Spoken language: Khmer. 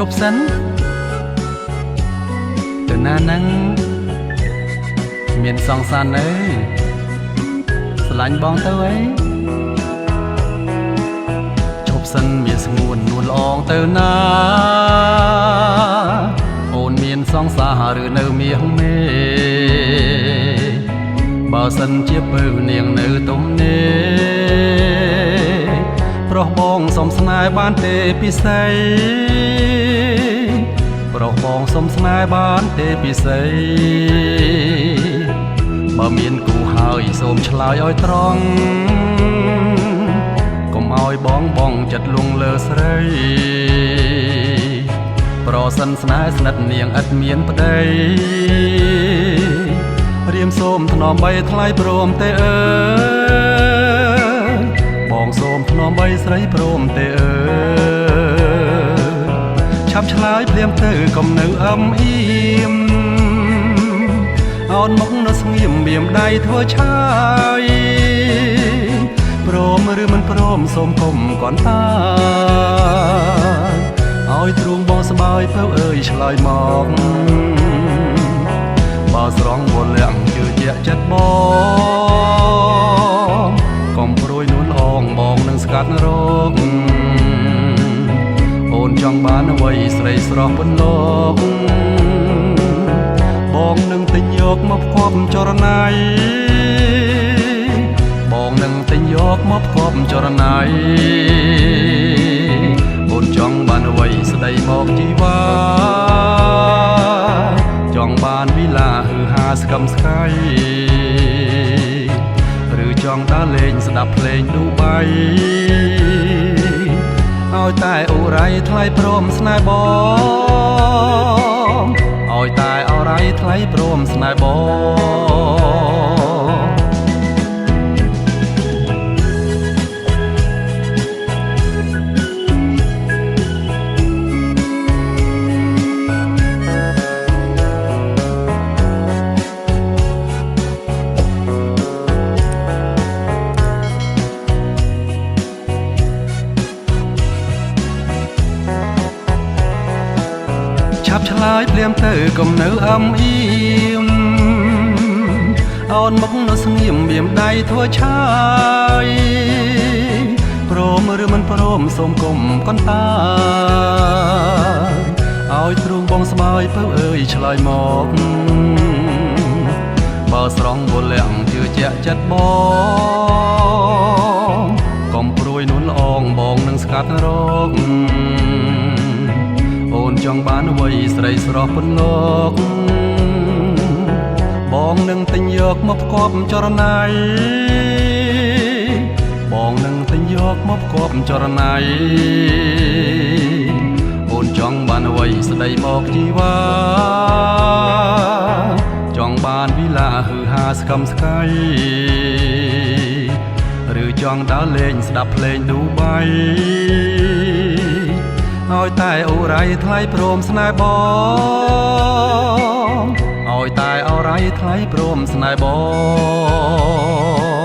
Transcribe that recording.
ឈប់សិនទៅណានឹងមានសងសានអើយស្រឡាញ់បងទៅអីឈប់សិនមានស្ងួននួនល្អងទៅណាអូនមានសងសារឬនៅមាសមេបើសិនជាពើនាងនៅទុំនេប្រុសបងសុំស្នេហ៍បានទេពិសេសប្រុសបងសុំស្នេហ៍បានទេពិសេសបើមានគូហើយសូមឆ្លើយឲ្យត្រង់កុំឲ្យបងចិត្តលងលើស្រីប្រសិនស្នេហ៍ស្និទ្ធនាងឥតមានប្តីរៀមសូមថ្នមបីថ្លៃព្រមទេអើយបងសូមថ្នមបីស្រីព្រមទេអើយឆាប់ឆ្លើយភ្លាមទៅកុំនៅអឹមអៀមអោនមុខនៅស្ងៀមមានដៃធ្វើឆាយព្រមឬមិនព្រមសូមកុំកន់តាឲ្យទ្រូងបងស្បើយពៅអើយឆ្លើយមកបើស្រង់វលាក់ជឿជាក់ចិត្តបងកុំព្រួយនួនអងបងនឹងស្កាត់រកអូនចង់បានអ្វីស្រីស្រស់ពន្លកបងនឹងទិញយកមកផ្គប់ចរណៃបងនឹងទិញយកមកផ្គប់ចរណៃអូនចង់បានអ្វីស្ដីមកជីវ៉ាចង់បានវិឡាហឺហាស្កឹមស្កៃឬចង់ដើរលេងស្ដាប់ភ្លេងឌូបៃឲ្យតែអូរ៉ៃថ្លៃព្រមស្នេហ៍បងឲ្យតែអូរ៉ៃថ្លៃព្រមស្នេហ៍បងឆាប់ឆ្លើយភ្លាមទៅកុំនៅអឹមអៀមអូនមុខនៅស្ងៀមមានដៃធ្វើឆាយព្រមឬមិនព្រមសូមកុំកន់តាឲ្យទ្រូងបងស្បើយពៅអើយឆ្លើយមកបើស្រង់វលាក់ជឿជាក់ចិត្តបងកុំព្រួយនួនល្អងបងនឹងស្កាត់រកអូនចង់បានអ្វីស្រីស្រស់ពន្លកបងនឹងទិញយកមកផ្គប់ចរណៃបងនឹងទិញយកមកផ្គប់ចរណៃអូនចង់បានអ្វីស្ដីមកជីវ៉ាចង់បានវិឡាហឺហាស្កឹមស្កៃឬចង់ដើរលេងស្ដាប់ភ្លេងឌូបៃឲ្យតែអូរ៉ៃថ្លៃព្រមស្នេហ៍បងឲ្យតែអូរ៉ៃថ្លៃព្រមស្នេហ៍បង